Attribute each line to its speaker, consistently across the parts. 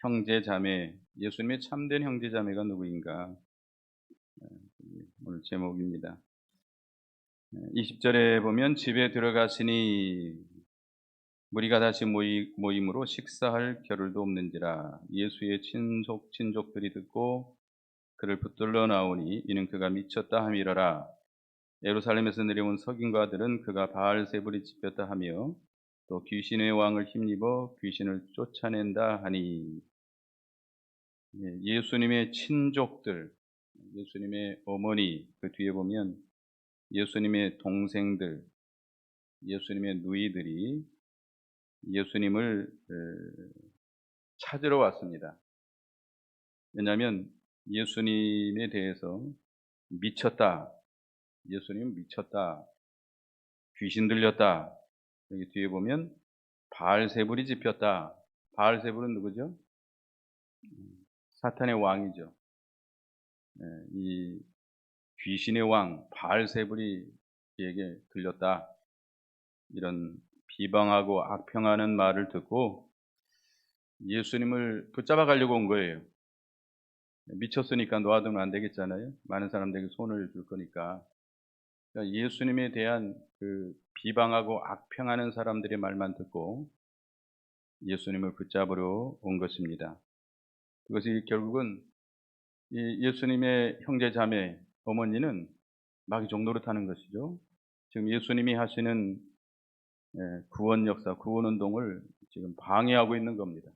Speaker 1: 형제 자매, 예수님의 참된 형제 자매가 누구인가? 오늘 제목입니다. 20절에 보면 집에 들어가시니 무리가 다시 모임으로 식사할 겨를도 없는지라 예수의 친족들이 듣고 그를 붙들러 나오니 이는 그가 미쳤다 함이러라. 예루살렘에서 내려온 석인과들은 그가 바알세불이 집혔다 하며 또 귀신의 왕을 힘입어 귀신을 쫓아낸다 하니. 예수님의 친족들, 예수님의 어머니, 그 뒤에 보면 예수님의 동생들, 예수님의 누이들이 예수님을 찾으러 왔습니다. 왜냐하면 예수님에 대해서 미쳤다, 예수님 미쳤다, 귀신 들렸다. 여기 뒤에 보면 바알세불이 집혔다. 바알세불은 누구죠? 사탄의 왕이죠. 이 귀신의 왕 바알세불이 그에게 들렸다. 이런 비방하고 악평하는 말을 듣고 예수님을 붙잡아 가려고 온 거예요. 미쳤으니까 놓아두면 안 되겠잖아요. 많은 사람들에게 손을 줄 거니까. 그러니까 예수님에 대한 그 비방하고 악평하는 사람들의 말만 듣고 예수님을 붙잡으러 온 것입니다. 그것이 결국은 이 예수님의 형제 자매 어머니는 마귀 종노릇 하는 것이죠. 지금 예수님이 하시는 구원 역사, 구원 운동을 지금 방해하고 있는 겁니다.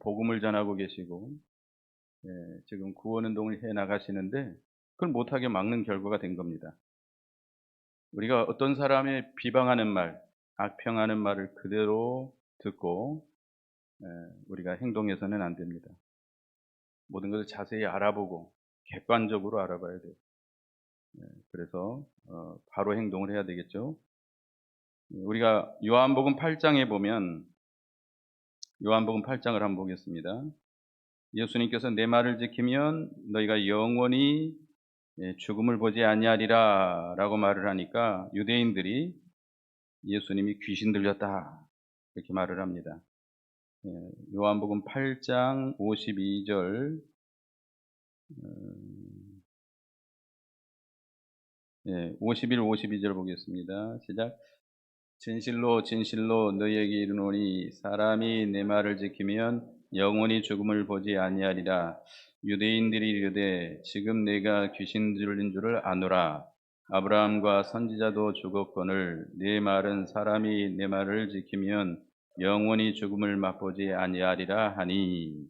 Speaker 1: 복음을 전하고 계시고 지금 구원 운동을 해 나가시는데 그걸 못하게 막는 결과가 된 겁니다. 우리가 어떤 사람의 비방하는 말, 악평하는 말을 그대로 듣고 우리가 행동해서는 안 됩니다. 모든 것을 자세히 알아보고 객관적으로 알아봐야 돼요. 그래서 바로 행동을 해야 되겠죠. 우리가 요한복음 8장에 보면 요한복음 8장을 한번 보겠습니다. 예수님께서 내 말을 지키면 너희가 영원히 죽음을 보지 아니하리라 라고 말을 하니까 유대인들이 예수님이 귀신 들렸다 이렇게 말을 합니다. 요한복음 8장 52절 51, 52절 보겠습니다. 시작. 진실로 진실로 너희에게 이르노니 사람이 내 말을 지키면 영원히 죽음을 보지 아니하리라. 유대인들이 이르되 지금 내가 귀신 들린 줄을 아노라. 아브라함과 선지자도 죽었거늘 내 말은 사람이 내 말을 지키면 영원히 죽음을 맛보지 아니하리라 하니.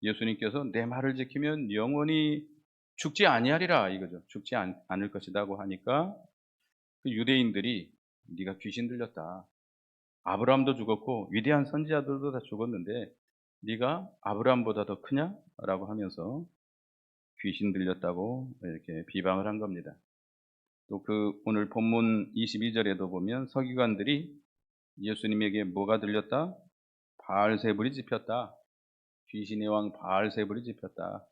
Speaker 1: 예수님께서 내 말을 지키면 영원히 죽지 아니하리라 이거죠. 죽지 않을 것이라고 하니까 그 유대인들이 네가 귀신 들렸다. 아브라함도 죽었고 위대한 선지자들도 다 죽었는데 네가 아브라함보다 더 크냐? 라고 하면서 귀신 들렸다고 이렇게 비방을 한 겁니다. 또 그 오늘 본문 22절에도 보면 서기관들이 예수님에게 뭐가 들렸다? 바알세불이 집혔다. 귀신의 왕 바알세불이 집혔다.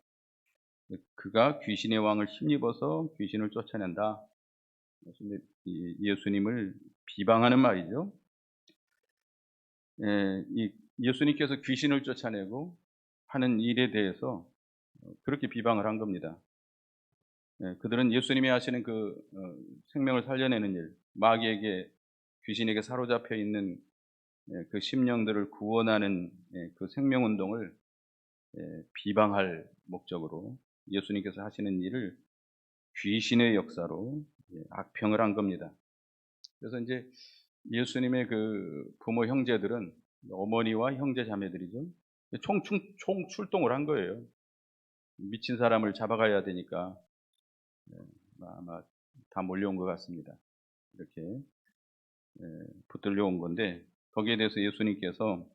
Speaker 1: 그가 귀신의 왕을 힘입어서 귀신을 쫓아낸다. 예수님을 비방하는 말이죠. 이 예수님께서 귀신을 쫓아내고 하는 일에 대해서 그렇게 비방을 한 겁니다. 그들은 예수님이 하시는 그 생명을 살려내는 일, 마귀에게 귀신에게 사로잡혀 있는 그 심령들을 구원하는 그 생명운동을 비방할 목적으로 예수님께서 하시는 일을 귀신의 역사로 악평을 한 겁니다. 그래서 이제 예수님의 그 부모 형제들은 어머니와 형제 자매들이죠. 총 출동을 한 거예요. 미친 사람을 잡아가야 되니까 아마 다 몰려온 것 같습니다. 이렇게 붙들려 온 건데 거기에 대해서 예수님께서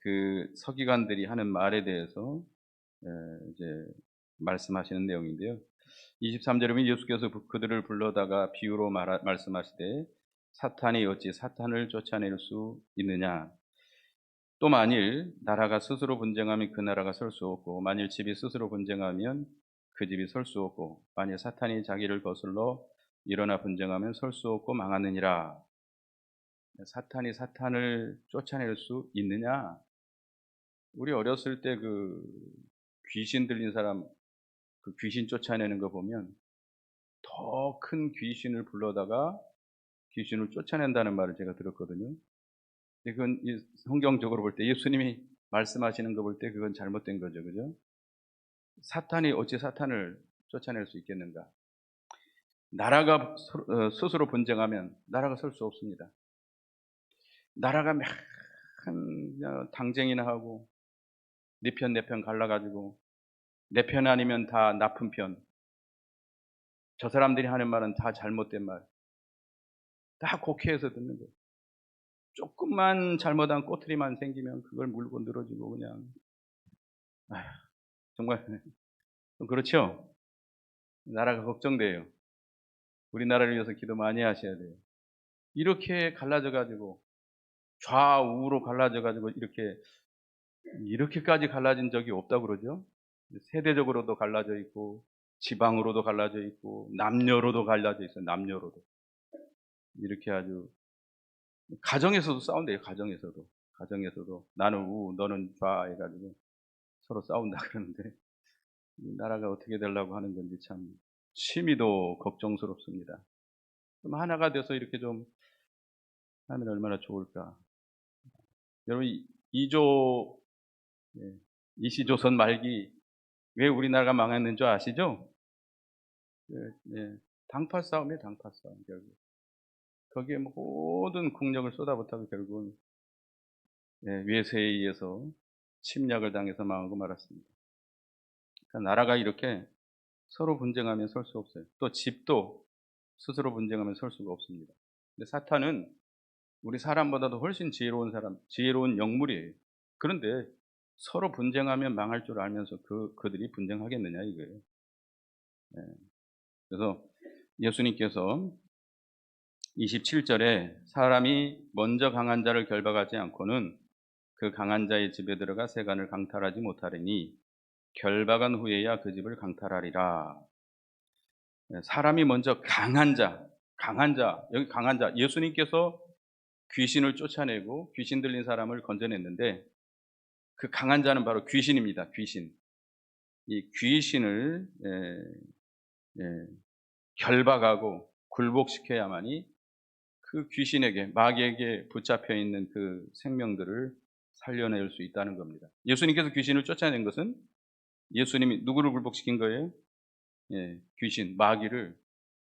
Speaker 1: 그 서기관들이 하는 말에 대해서 이제 말씀하시는 내용인데요. 23절에 보면 예수께서 그들을 불러다가 비유로 말씀하시되 사탄이 어찌 사탄을 쫓아낼 수 있느냐. 또 만일 나라가 스스로 분쟁하면 그 나라가 설 수 없고 만일 집이 스스로 분쟁하면 그 집이 설 수 없고 만일 사탄이 자기를 거슬러 일어나 분쟁하면 설 수 없고 망하느니라. 사탄이 사탄을 쫓아낼 수 있느냐? 우리 어렸을 때 귀신 들린 사람, 귀신 쫓아내는 거 보면 더 큰 귀신을 불러다가 귀신을 쫓아낸다는 말을 제가 들었거든요. 근데 그건 성경적으로 볼 때, 예수님이 말씀하시는 거 볼 때 그건 잘못된 거죠. 그죠? 사탄이 어찌 사탄을 쫓아낼 수 있겠는가? 나라가 스스로 분쟁하면 나라가 설 수 없습니다. 나라가 막 당쟁이나 하고 네 편 내 편 갈라가지고 내 편 아니면 다 나쁜 편, 저 사람들이 하는 말은 다 잘못된 말, 다 곡해해서 듣는 거예요. 조금만 잘못한 꼬투리만 생기면 그걸 물고 늘어지고 그냥 아휴, 정말 좀 그렇죠? 나라가 걱정돼요. 우리나라를 위해서 기도 많이 하셔야 돼요. 이렇게 갈라져 가지고 좌우로 갈라져 가지고 이렇게까지 갈라진 적이 없다고 그러죠. 세대적으로도 갈라져 있고 지방으로도 갈라져 있고 남녀로도 갈라져 있어요. 남녀로도. 이렇게 아주 가정에서도 싸운대요. 가정에서도 나는 우 너는 좌 해 가지고 서로 싸운다 그러는데 이 나라가 어떻게 되려고 하는 건지 참 심히도 걱정스럽습니다. 좀 하나가 돼서 이렇게 좀 하면 얼마나 좋을까. 여러분 이조 이시조선 말기 왜 우리나라가 망했는 줄 아시죠? 예. 당파 싸움이에요, 당파 싸움 결국. 거기에 모든 국력을 쏟아붓다가 결국은 외세에 의해서 침략을 당해서 망하고 말았습니다. 그러니까 나라가 이렇게 서로 분쟁하면 설 수 없어요. 또 집도 스스로 분쟁하면 설 수가 없습니다. 근데 사탄은 우리 사람보다도 훨씬 지혜로운 사람, 지혜로운 영물이에요. 그런데 서로 분쟁하면 망할 줄 알면서 그들이 분쟁하겠느냐 이거예요. 예. 그래서 예수님께서 27절에 사람이 먼저 강한 자를 결박하지 않고는 그 강한 자의 집에 들어가 세간을 강탈하지 못하리니 결박한 후에야 그 집을 강탈하리라. 사람이 먼저 강한 자, 여기 강한 자, 예수님께서 귀신을 쫓아내고 귀신 들린 사람을 건져냈는데 그 강한 자는 바로 귀신입니다. 귀신. 이 귀신을 결박하고 굴복시켜야만이 그 귀신에게, 마귀에게 붙잡혀 있는 그 생명들을 살려낼 수 있다는 겁니다. 예수님께서 귀신을 쫓아낸 것은 예수님이 누구를 굴복시킨 거예요? 귀신, 마귀를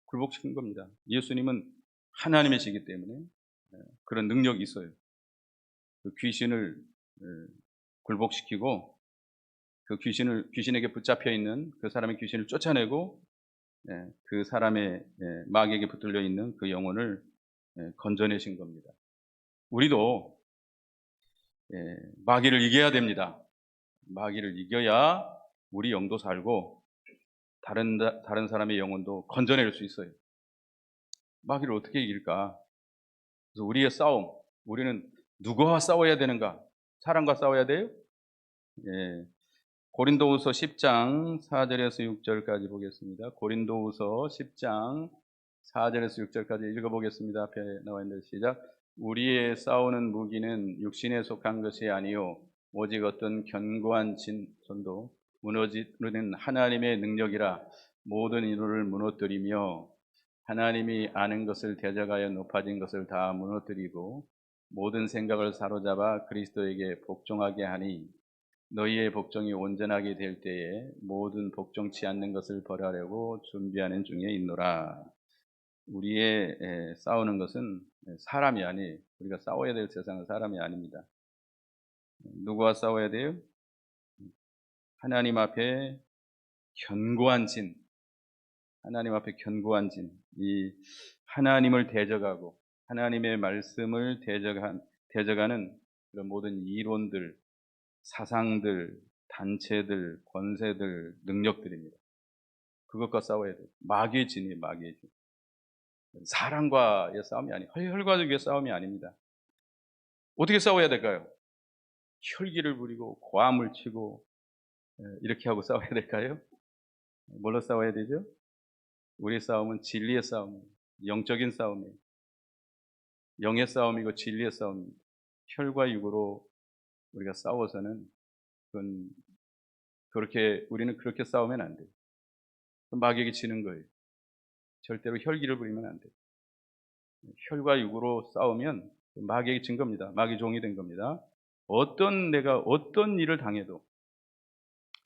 Speaker 1: 굴복시킨 겁니다. 예수님은 하나님이시기 때문에 그런 능력이 있어요. 그 귀신을 굴복시키고 그 귀신에게 붙잡혀 있는 그 사람의 귀신을 쫓아내고 그 사람의 마귀에게 붙들려 있는 그 영혼을 건져내신 겁니다. 우리도 마귀를 이겨야 됩니다. 마귀를 이겨야 우리 영도 살고 다른 사람의 영혼도 건져낼 수 있어요. 마귀를 어떻게 이길까? 그래서 우리의 싸움, 우리는 누구와 싸워야 되는가? 사람과 싸워야 돼요? 고린도후서 10장 4절에서 6절까지 보겠습니다. 고린도후서 10장 4절에서 6절까지 읽어보겠습니다. 앞에 나와 있는 시작. 우리의 싸우는 무기는 육신에 속한 것이 아니요 오직 어떤 견고한 진선도 무너지는 하나님의 능력이라 모든 이루를 무너뜨리며 하나님이 아는 것을 대적하여 높아진 것을 다 무너뜨리고 모든 생각을 사로잡아 그리스도에게 복종하게 하니 너희의 복종이 온전하게 될 때에 모든 복종치 않는 것을 벌하려고 준비하는 중에 있노라. 우리의 싸우는 것은 사람이 아니에요. 우리가 싸워야 될 세상은 사람이 아닙니다. 누구와 싸워야 돼요? 하나님 앞에 견고한 진, 하나님 앞에 견고한 진, 이 하나님을 대적하고 하나님의 말씀을 대적하는 그런 모든 이론들, 사상들, 단체들, 권세들, 능력들입니다. 그것과 싸워야 돼요. 마귀의 진이에요, 마귀의 진. 사람과의 싸움이 아니에요. 혈과적의 싸움이 아닙니다. 어떻게 싸워야 될까요? 혈기를 부리고 고함을 치고 이렇게 하고 싸워야 될까요? 뭘로 싸워야 되죠? 우리의 싸움은 진리의 싸움이에요. 영적인 싸움이에요. 영의 싸움이고 진리의 싸움입니다. 혈과 육으로 우리가 싸워서는 그건 우리는 그렇게 싸우면 안 돼요. 마귀에게 지는 거예요. 절대로 혈기를 부리면 안 돼요. 혈과 육으로 싸우면 마귀에게 진 겁니다. 마귀 종이 된 겁니다. 내가 어떤 일을 당해도,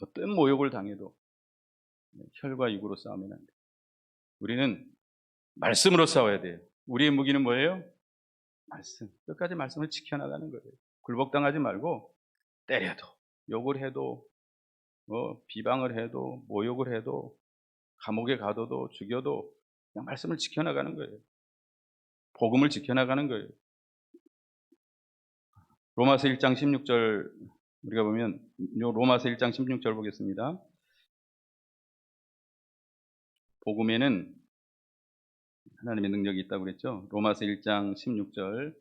Speaker 1: 어떤 모욕을 당해도 혈과 육으로 싸우면 안 돼요. 우리는 말씀으로 싸워야 돼요. 우리의 무기는 뭐예요? 말씀. 끝까지 말씀을 지켜나가는 거예요. 굴복당하지 말고 때려도, 욕을 해도, 비방을 해도, 모욕을 해도, 감옥에 가둬도, 죽여도 그냥 말씀을 지켜나가는 거예요. 복음을 지켜나가는 거예요. 로마서 1장 16절 우리가 보면 로마서 1장 16절 보겠습니다. 복음에는 하나님의 능력이 있다고 그랬죠. 로마서 1장 16절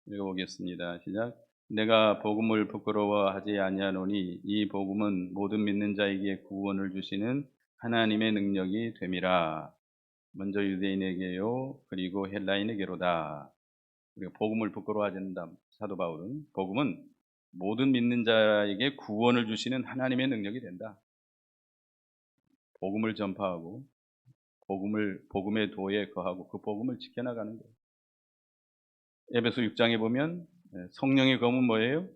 Speaker 1: 읽어보겠습니다. 시작. 내가 복음을 부끄러워하지 아니하노니 이 복음은 모든 믿는 자에게 구원을 주시는 하나님의 능력이 됨이라. 먼저 유대인에게요 그리고 헬라인에게로다. 우리가 복음을 부끄러워하지 않는다. 사도 바울은 복음은 모든 믿는 자에게 구원을 주시는 하나님의 능력이 된다. 복음을 전파하고 복음의 도에 거하고 그 복음을 지켜나가는 거예요. 에베소 6장에 보면 성령의 검은 뭐예요?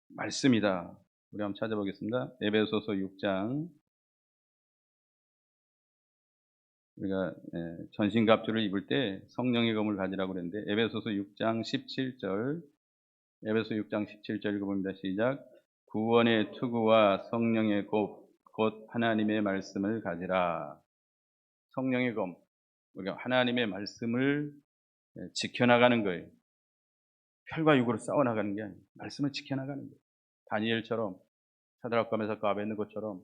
Speaker 1: 말씀이다. 우리 한번 찾아보겠습니다. 에베소서 6장 우리가 전신갑주를 입을 때 성령의 검을 가지라고 그랬는데 에베소서 6장 17절 에베소 6장 17절 읽어봅니다. 시작. 구원의 투구와 성령의 곧 하나님의 말씀을 가지라. 성령의 검, 우리가 하나님의 말씀을 지켜나가는 거예요. 혈과 육으로 싸워나가는 게 아니에요. 말씀을 지켜나가는 거예요. 다니엘처럼 사드락과 메삭과 아벳느고처럼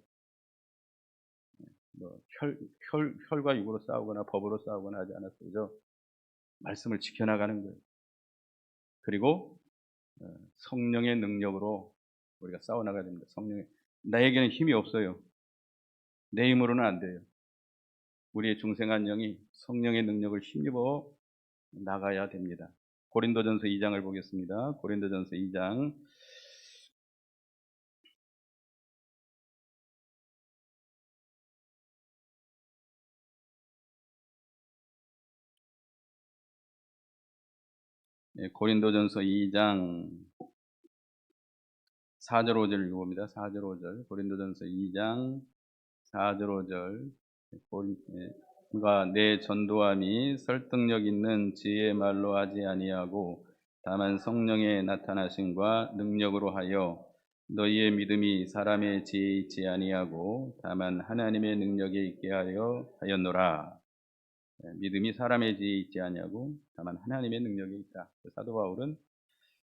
Speaker 1: 혈과 육으로 싸우거나 법으로 싸우거나 하지 않았어요. 그죠? 말씀을 지켜나가는 거예요. 그리고 성령의 능력으로 우리가 싸워나가야 됩니다. 나에게는 힘이 없어요. 내 힘으로는 안 돼요. 우리의 중생한 영이 성령의 능력을 힘입어 나가야 됩니다. 고린도전서 2장을 보겠습니다. 고린도전서 2장 고린도전서 2장 4절 5절 읽어봅니다. 4절 5절 고린도전서 2장 4절 5절 내 전도함이 설득력 있는 지혜의 말로 하지 아니하고 다만 성령의 나타나심과 능력으로 하여 너희의 믿음이 사람의 지혜에 있지 아니하고 다만 하나님의 능력에 있게 하였노라. 믿음이 사람의 지혜에 있지 아니하고 다만 하나님의 능력에 있다. 사도 바울은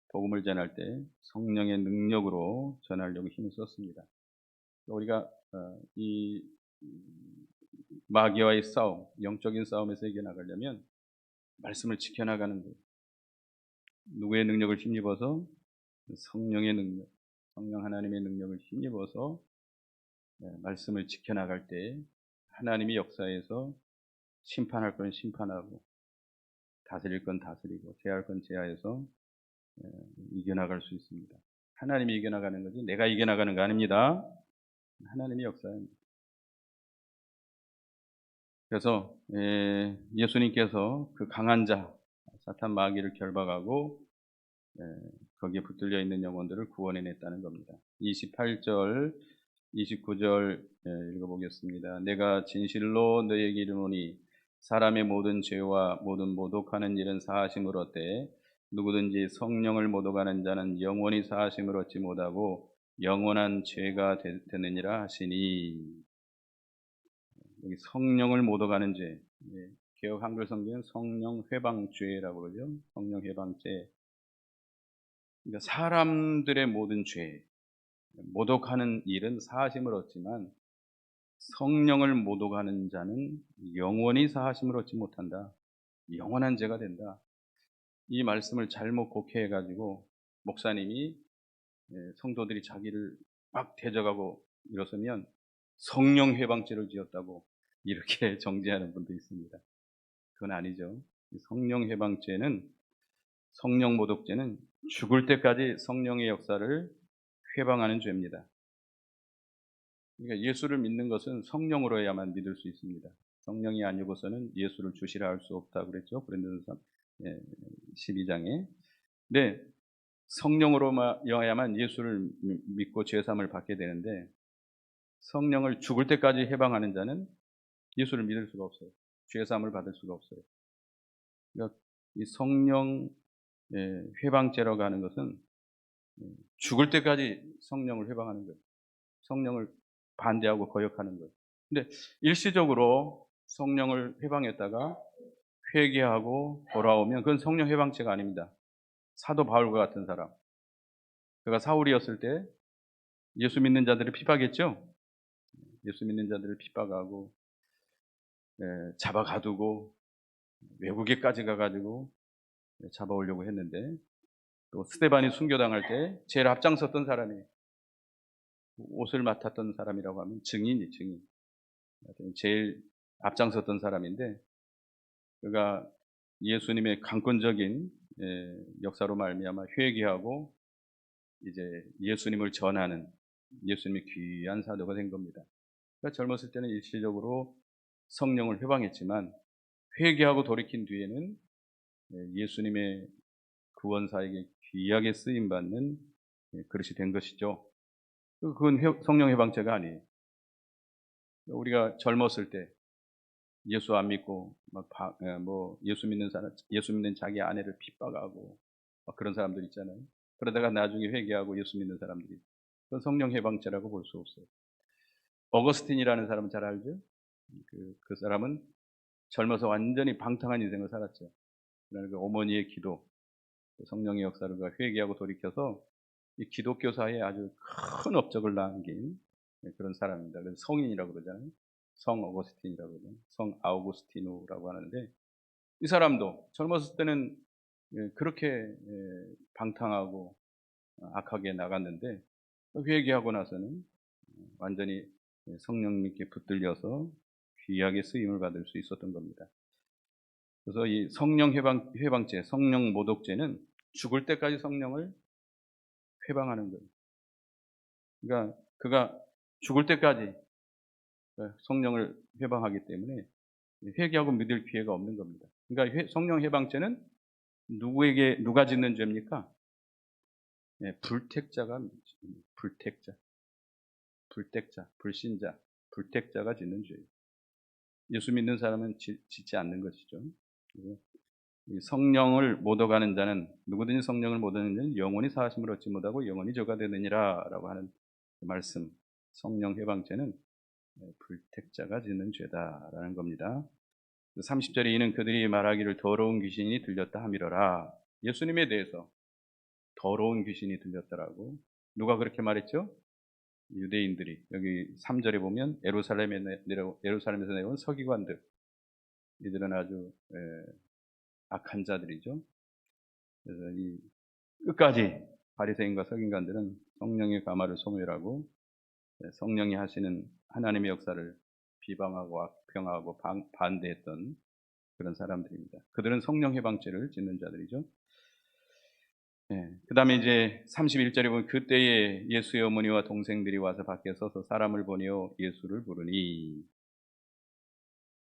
Speaker 1: 복음을 전할 때 성령의 능력으로 전하려고 힘을 썼습니다. 우리가 이 마귀와의 싸움, 영적인 싸움에서 이겨나가려면 말씀을 지켜나가는 거예요. 누구의 능력을 힘입어서? 성령의 능력, 성령 하나님의 능력을 힘입어서 말씀을 지켜나갈 때 하나님이 역사에서 심판할 건 심판하고 다스릴 건 다스리고 제할 건 제하해서 이겨나갈 수 있습니다. 하나님이 이겨나가는 거지 내가 이겨나가는 거 아닙니다. 하나님이 역사입니다. 그래서 예수님께서 그 강한 자 사탄 마귀를 결박하고 거기에 붙들려 있는 영혼들을 구원해냈다는 겁니다. 28절 29절 읽어보겠습니다. 내가 진실로 너희에게 이르노니 사람의 모든 죄와 모든 모독하는 일은 사하심을 얻되 누구든지 성령을 모독하는 자는 영원히 사하심을 얻지 못하고 영원한 죄가 되느니라 하시니. 여기 성령을 모독하는 죄, 개역 한글 성경은 성령 회방죄라고 그러죠. 성령 회방죄. 그러니까 사람들의 모든 죄, 모독하는 일은 사하심을 얻지만 성령을 모독하는 자는 영원히 사하심을 얻지 못한다. 영원한 죄가 된다. 이 말씀을 잘못 곡해해가지고 목사님이 성도들이 자기를 막 대적하고 이러서면 성령 회방죄를 지었다고 이렇게 정죄하는 분도 있습니다. 그건 아니죠. 성령 회방죄는 성령 모독죄는 죽을 때까지 성령의 역사를 회방하는 죄입니다. 그러니까 예수를 믿는 것은 성령으로야만 믿을 수 있습니다. 성령이 아니고서는 예수를 주시라 할 수 없다고 그랬죠. 고린도전서 12장에. 근데 성령으로야만 예수를 믿고 죄 사함을 받게 되는데, 성령을 죽을 때까지 해방하는 자는 예수를 믿을 수가 없어요. 죄 사함을 받을 수가 없어요. 그러니까 이 성령 회방죄라고 하는 것은 죽을 때까지 성령을 회방하는 거예요. 성령을 반대하고 거역하는 거예요. 근데 일시적으로 성령을 회방했다가 회개하고 돌아오면 그건 성령 회방죄가 아닙니다. 사도 바울과 같은 사람, 그가 사울이었을 때 예수 믿는 자들을 핍박했죠. 예수 믿는 자들을 핍박하고 잡아가두고 외국에까지 가가지고 잡아오려고 했는데, 또 스데반이 순교당할 때 제일 앞장섰던 사람이, 옷을 맡았던 사람이라고 하면 증인이, 증인. 제일 앞장섰던 사람인데, 그가 예수님의 강권적인 역사로 말미암아 회개하고 이제 예수님을 전하는, 예수님의 귀한 사도가 된 겁니다. 그러니까 젊었을 때는 일시적으로 성령을 회방했지만 회개하고 돌이킨 뒤에는 예수님의 구원사에게 귀하게 쓰임받는 그릇이 된 것이죠. 그건 성령 회방죄가 아니에요. 우리가 젊었을 때 예수 안 믿고 예수 믿는 사람, 예수 믿는 자기 아내를 핍박하고 그런 사람들 있잖아요. 그러다가 나중에 회개하고 예수 믿는 사람들이, 그건 성령 회방죄라고 볼 수 없어요. 어거스틴이라는 사람은 잘 알죠? 그 사람은 젊어서 완전히 방탕한 인생을 살았죠. 그러나 그 어머니의 기도, 성령의 역사를 회개하고 돌이켜서 이 기독교사에 아주 큰 업적을 남긴 그런 사람입니다. 그래서 성인이라고 그러잖아요. 성 어거스틴이라고 그러잖아요. 성 아우구스티누라고 하는데, 이 사람도 젊었을 때는 그렇게 방탕하고 악하게 나갔는데, 회개하고 나서는 완전히 성령님께 붙들려서 귀하게 쓰임을 받을 수 있었던 겁니다. 그래서 이 성령 회방죄, 성령 모독죄는 죽을 때까지 성령을 회방하는 거예요. 그러니까 그가 죽을 때까지 성령을 회방하기 때문에 회개하고 믿을 기회가 없는 겁니다. 그러니까 성령 회방죄는 누가 짓는 죄입니까? 불택자가, 불신자, 불택자가 짓는 죄예요. 예수 믿는 사람은 짓지 않는 것이죠. 성령을 모독하는 자는, 누구든지 성령을 모독하는 자는 영원히 사하심을 얻지 못하고 영원히 저가 되느니라 라고 하는 말씀, 성령 회방죄는 불택자가 짓는 죄다라는 겁니다. 30절에 이는 그들이 말하기를 더러운 귀신이 들렸다 하미러라. 예수님에 대해서 더러운 귀신이 들렸다라고 누가 그렇게 말했죠? 유대인들이. 여기 3절에 보면 예루살렘에서 내려온 서기관들, 이들은 아주 악한 자들이죠. 그래서 이 끝까지 바리새인과 서기관들은 성령의 가마를 소멸하고 성령이 하시는 하나님의 역사를 비방하고 악평하고 반대했던 그런 사람들입니다. 그들은 성령 회방죄를 짓는 자들이죠. 그 다음에 이제 31절에 보면 그때에 예수의 어머니와 동생들이 와서 밖에 서서 사람을 보내어 예수를 부르니,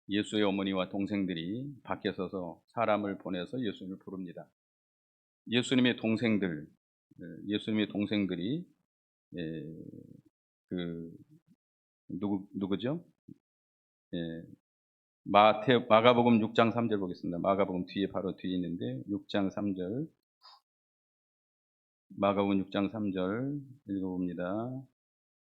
Speaker 1: 예수의 어머니와 동생들이 밖에 서서 사람을 보내서 예수님을 부릅니다. 예수님의 동생들이 누구죠? 마가복음 6장 3절 보겠습니다. 마가복음 뒤에 바로 뒤에 있는데 6장 3절. 마가복음 6장 3절 읽어봅니다.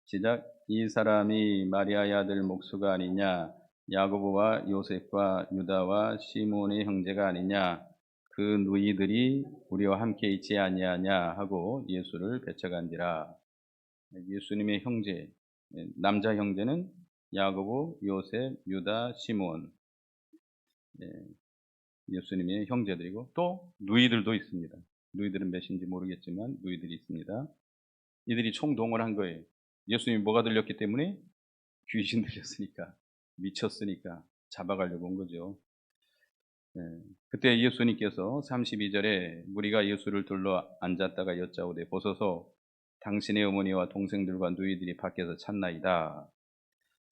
Speaker 1: 시작. 이 사람이 마리아의 아들 목수가 아니냐, 야고보와 요셉과 유다와 시몬의 형제가 아니냐, 그 누이들이 우리와 함께 있지 아니하냐 하고 예수를 배척한지라. 예수님의 형제, 남자 형제는 야고보, 요셉, 유다, 시몬, 예수님의 형제들이고 또 누이들도 있습니다. 누이들은 몇인지 모르겠지만 누이들이 있습니다. 이들이 총동원한 거예요. 예수님이 뭐가 들렸기 때문에? 귀신 들렸으니까, 미쳤으니까 잡아가려고 온 거죠. 그때 예수님께서 32절에 무리가 예수를 둘러 앉았다가 여짜오되 보소서 당신의 어머니와 동생들과 누이들이 밖에서 찾나이다.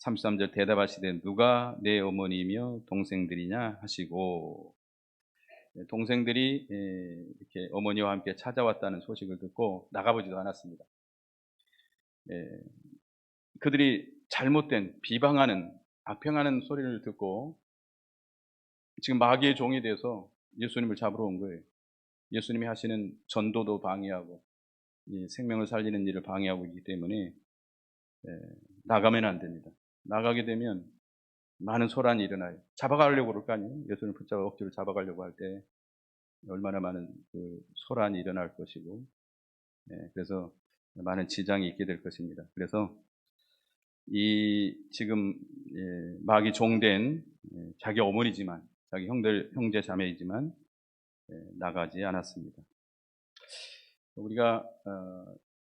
Speaker 1: 33절 대답하시되 누가 내 어머니며 동생들이냐 하시고, 동생들이 이렇게 어머니와 함께 찾아왔다는 소식을 듣고 나가보지도 않았습니다. 그들이 잘못된 비방하는 악평하는 소리를 듣고 지금 마귀의 종이 돼서 예수님을 잡으러 온 거예요. 예수님이 하시는 전도도 방해하고 이 생명을 살리는 일을 방해하고 있기 때문에 나가면 안 됩니다. 나가게 되면 많은 소란이 일어나요. 잡아가려고 그럴 거 아니에요. 예수님을 붙잡아 억지로 잡아가려고 할 때 얼마나 많은 그 소란이 일어날 것이고, 그래서 많은 지장이 있게 될 것입니다. 그래서 이 지금 마귀 종된 자기 어머니지만 자기 형제 자매이지만 나가지 않았습니다. 우리가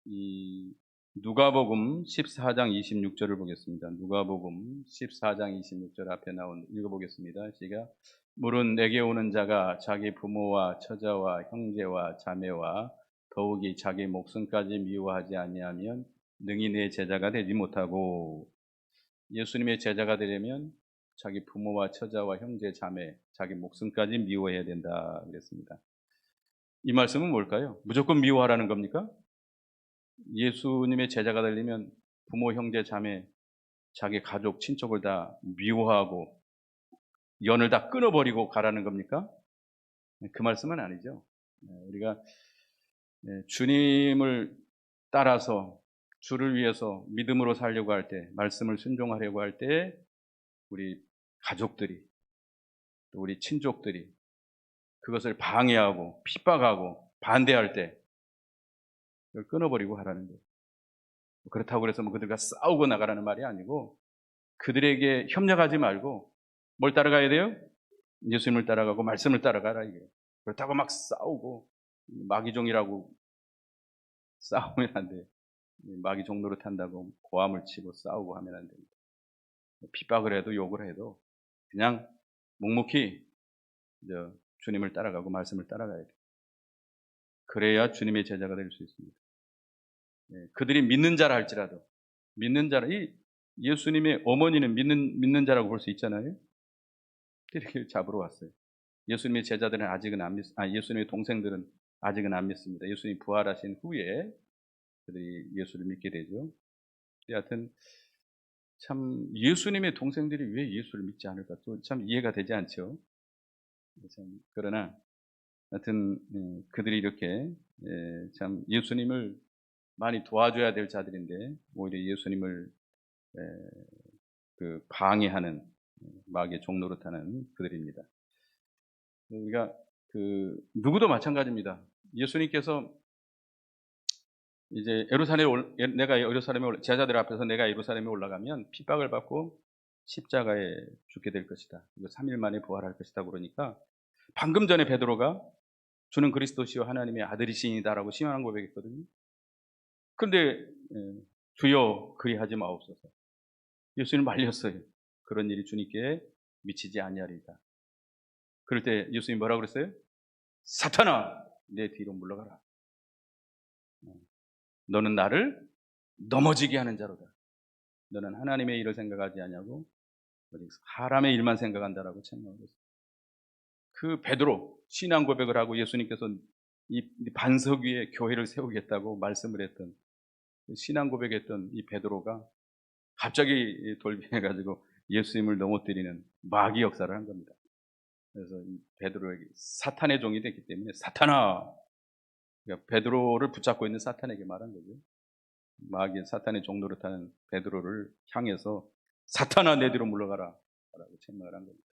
Speaker 1: 이 누가복음 14장 26절을 보겠습니다. 누가복음 14장 26절 앞에 나온 읽어보겠습니다. 시작. 물은 내게 오는 자가 자기 부모와 처자와 형제와 자매와 더욱이 자기 목숨까지 미워하지 아니하면 능히 내 제자가 되지 못하고, 예수님의 제자가 되려면 자기 부모와 처자와 형제 자매 자기 목숨까지 미워해야 된다 그랬습니다. 이 말씀은 뭘까요? 무조건 미워하라는 겁니까? 예수님의 제자가 되려면 부모, 형제, 자매, 자기 가족, 친척을 다 미워하고 연을 다 끊어버리고 가라는 겁니까? 그 말씀은 아니죠. 우리가 주님을 따라서 주를 위해서 믿음으로 살려고 할 때, 말씀을 순종하려고 할 때 우리 가족들이 또 우리 친족들이 그것을 방해하고 핍박하고 반대할 때 그걸 끊어버리고 하라는 거예요. 그렇다고 해서 뭐 그들과 싸우고 나가라는 말이 아니고, 그들에게 협력하지 말고 뭘 따라가야 돼요? 예수님을 따라가고 말씀을 따라가라 이게. 그렇다고 막 싸우고 마귀종이라고 싸우면 안 돼요. 마귀종 노릇한다고 고함을 치고 싸우고 하면 안 됩니다. 핍박을 해도 욕을 해도 그냥 묵묵히 주님을 따라가고 말씀을 따라가야 돼요. 그래야 주님의 제자가 될 수 있습니다. 그들이 믿는 자라 할지라도, 믿는 자라, 이 예수님의 어머니는 믿는 자라고 볼 수 있잖아요. 이렇게 잡으러 왔어요. 예수님의 제자들은 아직은 안 예수님의 동생들은 아직은 안 믿습니다. 예수님이 부활하신 후에 그들이 예수를 믿게 되죠. 하여튼 참 예수님의 동생들이 왜 예수를 믿지 않을까 또 참 이해가 되지 않죠. 그러나 하여튼 그들이 이렇게 참 예수님을 많이 도와줘야 될 자들인데 오히려 예수님을 그 방해하는 마귀의 종노릇하는 그들입니다. 우리가 그 누구도 마찬가지입니다. 예수님께서 이제 내가 예루살렘에 제자들 앞에서 내가 예루살렘에 올라가면 핍박을 받고 십자가에 죽게 될 것이다. 그리고 3일 만에 부활할 것이다. 그러니까 방금 전에 베드로가 주는 그리스도시요 하나님의 아들이시니다라고 신앙 고백했거든요. 그런데 주여 그리하지 마옵소서. 예수님 말렸어요. 그런 일이 주님께 미치지 아니하리이다. 그럴 때 예수님 뭐라고 그랬어요? 사탄아 내 뒤로 물러가라. 너는 나를 넘어지게 하는 자로다. 너는 하나님의 일을 생각하지 않냐고 사람의 일만 생각한다라고 책망을 했어요. 그 베드로 신앙 고백을 하고 예수님께서 이 반석 위에 교회를 세우겠다고 말씀을 했던 신앙 고백했던 이 베드로가 갑자기 돌변해가지고 예수님을 넘어뜨리는 마귀 역사를 한 겁니다. 그래서 이 베드로에게 사탄의 종이 됐기 때문에 사탄아, 그러니까 베드로를 붙잡고 있는 사탄에게 말한 거죠. 마귀 사탄의 종노릇하는 베드로를 향해서 사탄아 내 뒤로 물러가라 라고 책망을 한 겁니다.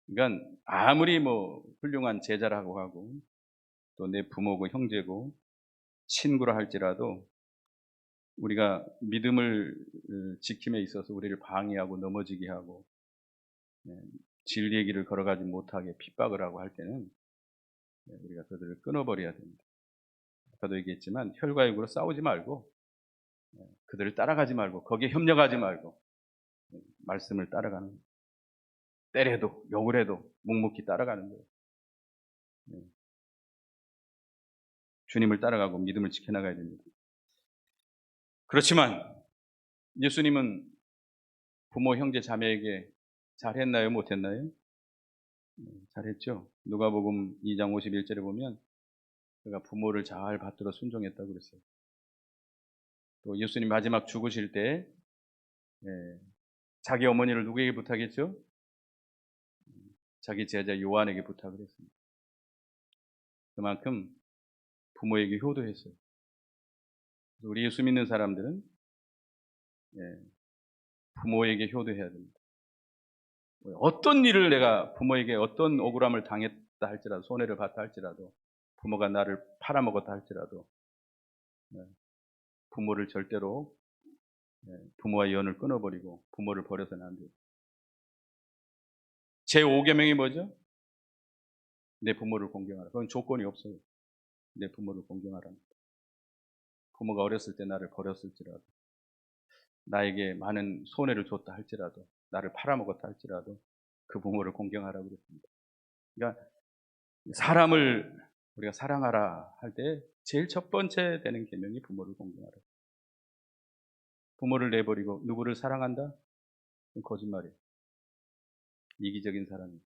Speaker 1: 그러니까 아무리 뭐 훌륭한 제자라고 하고 또 내 부모고 형제고 친구라 할지라도 우리가 믿음을 지킴에 있어서 우리를 방해하고 넘어지게 하고 진리의 길을 걸어가지 못하게 핍박을 하고 할 때는 우리가 그들을 끊어버려야 됩니다. 아까도 얘기했지만 혈과 육으로 싸우지 말고 그들을 따라가지 말고 거기에 협력하지 말고 말씀을 따라가는 때려도 욕을 해도 묵묵히 따라가는 거예요. 네. 주님을 따라가고 믿음을 지켜나가야 됩니다. 그렇지만 예수님은 부모, 형제, 자매에게 잘했나요? 못했나요? 잘했죠. 누가복음 2장 51절에 보면 그가 부모를 잘 받들어 순종했다고 그랬어요. 또 예수님 마지막 죽으실 때 자기 어머니를 누구에게 부탁했죠? 자기 제자 요한에게 부탁을 했습니다. 그만큼 부모에게 효도했어요. 우리 예수 믿는 사람들은 부모에게 효도해야 됩니다. 어떤 일을 내가 부모에게 어떤 억울함을 당했다 할지라도, 손해를 봤다 할지라도, 부모가 나를 팔아먹었다 할지라도 부모를 절대로 부모와 연을 끊어버리고 부모를 버려서는 안 돼요. 제5계명이 뭐죠? 내 부모를 공경하라. 그건 조건이 없어요. 내 부모를 공경하라는. 부모가 어렸을 때 나를 버렸을지라도, 나에게 많은 손해를 줬다 할지라도, 나를 팔아먹었다 할지라도 그 부모를 공경하라고 그랬습니다. 그러니까 사람을 우리가 사랑하라 할 때 제일 첫 번째 되는 계명이 부모를 공경하라. 부모를 내버리고 누구를 사랑한다? 그건 거짓말이에요. 이기적인 사랑이에요.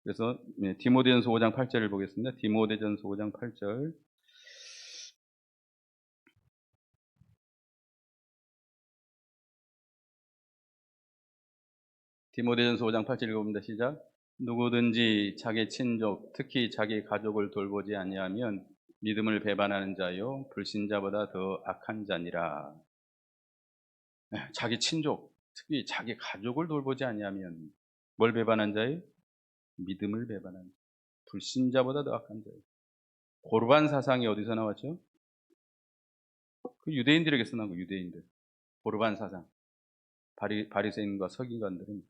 Speaker 1: 그래서 디모데전서 5장 8절을 보겠습니다. 디모데전서 5장 8절. 디모데전서 5장 8절 읽어봅니다. 시작. 누구든지 자기 친족, 특히 자기 가족을 돌보지 아니하면 믿음을 배반하는 자요 불신자보다 더 악한 자니라. 자기 친족, 특히 자기 가족을 돌보지 아니하면 뭘 배반한 자예요? 믿음을 배반한 자. 불신자보다 더 악한 자예요. 고르반 사상이 어디서 나왔죠? 그 유대인들에게서 나온 거. 유대인들. 고르반 사상. 바리새인과 서기관들은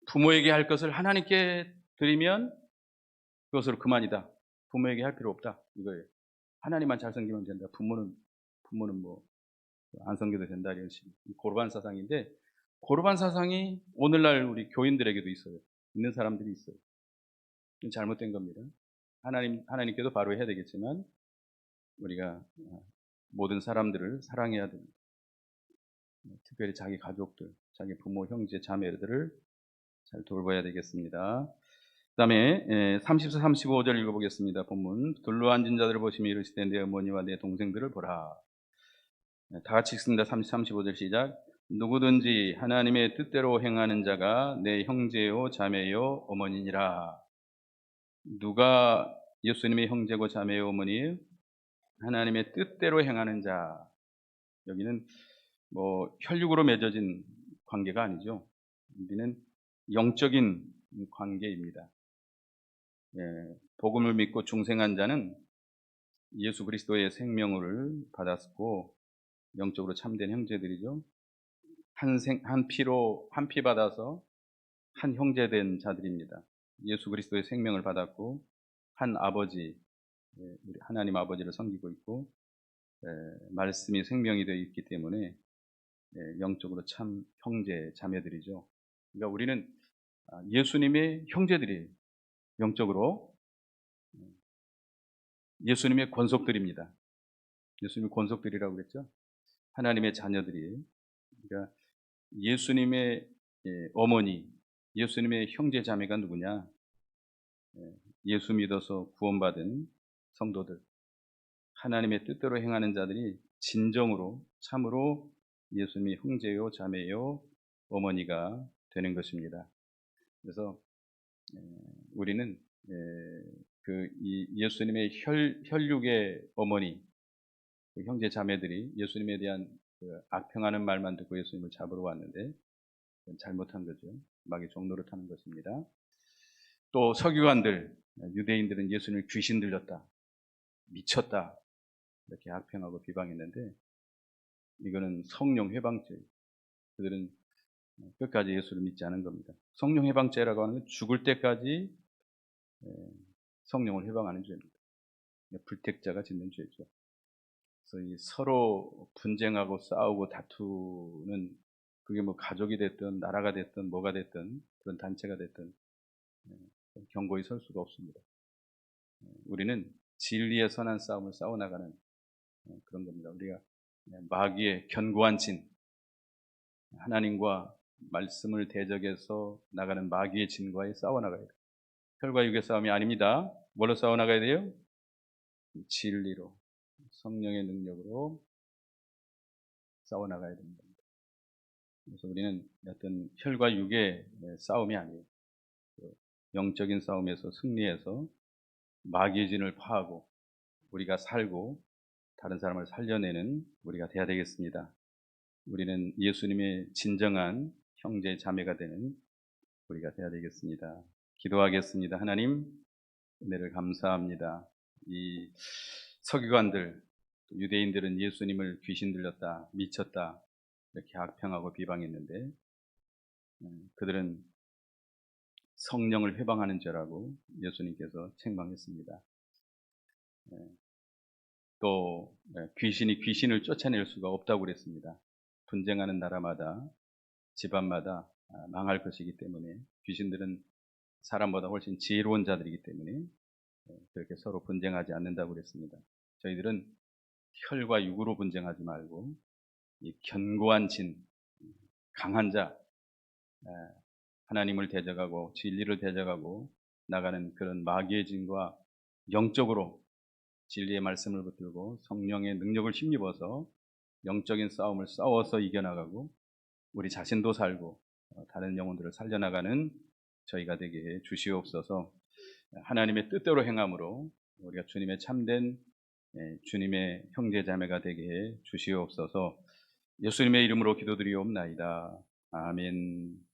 Speaker 1: 부모에게 할 것을 하나님께 드리면 그것으로 그만이다. 부모에게 할 필요 없다. 이거예요. 하나님만 잘 섬기면 된다. 부모는 뭐 안 섬겨도 된다. 이런 식. 고르반 사상인데, 고르반 사상이 오늘날 우리 교인들에게도 있어요. 있는 사람들이 있어요. 잘못된 겁니다. 하나님께도 바로 해야 되겠지만 우리가 모든 사람들을 사랑해야 됩니다. 특별히 자기 가족들, 자기 부모, 형제, 자매들을 잘 돌봐야 되겠습니다. 그 다음에 34, 35절 읽어보겠습니다. 본문. 둘러 앉은 자들을 보시며 이르시되 내 어머니와 내 동생들을 보라. 다 같이 읽습니다. 30, 35절 시작. 누구든지 하나님의 뜻대로 행하는 자가 내 형제요 자매요 어머니니라. 누가 예수님의 형제고 자매요 어머니예요? 하나님의 뜻대로 행하는 자. 여기는 뭐 혈육으로 맺어진 관계가 아니죠. 우리는 영적인 관계입니다. 복음을 믿고 중생한 자는 예수 그리스도의 생명을 받았고 영적으로 참된 형제들이죠. 한 피 받아서 한 형제 된 자들입니다. 예수 그리스도의 생명을 받았고 한 아버지, 우리 하나님 아버지를 섬기고 있고 말씀이 생명이 되어 있기 때문에 영적으로 참 형제 자매들이죠. 그러니까 우리는 예수님의 형제들이에요. 영적으로 예수님의 권속들입니다. 예수님의 권속들이라고 그랬죠. 하나님의 자녀들이에요. 그러니까 예수님의 어머니, 예수님의 형제 자매가 누구냐? 예수 믿어서 구원받은 성도들, 하나님의 뜻대로 행하는 자들이 진정으로 참으로 예수님의 형제요 자매요 어머니가 되는 것입니다. 그래서 우리는 이 예수님의 혈육의 어머니, 그 형제 자매들이 예수님에 대한 그 악평하는 말만 듣고 예수님을 잡으러 왔는데 잘못한 거죠. 마귀 종로를 타는 것입니다. 또 서기관들, 유대인들은 예수님을 귀신 들렸다, 미쳤다 이렇게 악평하고 비방했는데 이거는 성령 회방죄예요. 그들은 끝까지 예수를 믿지 않은 겁니다. 성령 회방죄라고 하는 건 죽을 때까지 성령을 회방하는 죄입니다. 불택자가 짓는 죄죠. 그래서 이 서로 분쟁하고 싸우고 다투는 그게 뭐 가족이 됐든 나라가 됐든 뭐가 됐든 그런 단체가 됐든 견고히 설 수가 없습니다. 우리는 진리의 선한 싸움을 싸워나가는 그런 겁니다. 우리가 마귀의 견고한 진, 하나님과 말씀을 대적해서 나가는 마귀의 진과에 싸워나가야 돼요. 혈과 육의 싸움이 아닙니다. 뭘로 싸워나가야 돼요? 진리로, 성령의 능력으로 싸워나가야 됩니다. 그래서 우리는 어떤 혈과 육의 싸움이 아니에요. 영적인 싸움에서 승리해서 마귀의 진을 파하고 우리가 살고 다른 사람을 살려내는 우리가 돼야 되겠습니다. 우리는 예수님의 진정한 형제 자매가 되는 우리가 돼야 되겠습니다. 기도하겠습니다. 하나님, 은혜를 감사합니다. 이 서기관들, 유대인들은 예수님을 귀신 들렸다, 미쳤다 이렇게 악평하고 비방했는데 그들은 성령을 회방하는 죄라고 예수님께서 책망했습니다. 또 귀신이 귀신을 쫓아낼 수가 없다고 그랬습니다. 분쟁하는 나라마다 집안마다 망할 것이기 때문에 귀신들은 사람보다 훨씬 지혜로운 자들이기 때문에 그렇게 서로 분쟁하지 않는다고 그랬습니다. 저희들은 혈과 육으로 분쟁하지 말고 이 견고한 진, 강한 자, 하나님을 대적하고 진리를 대적하고 나가는 그런 마귀의 진과 영적으로 진리의 말씀을 붙들고 성령의 능력을 힘입어서 영적인 싸움을 싸워서 이겨나가고 우리 자신도 살고 다른 영혼들을 살려나가는 저희가 되게 해 주시옵소서. 하나님의 뜻대로 행함으로 우리가 주님의 참된 주님의 형제자매가 되게 해 주시옵소서. 예수님의 이름으로 기도드리옵나이다. 아멘.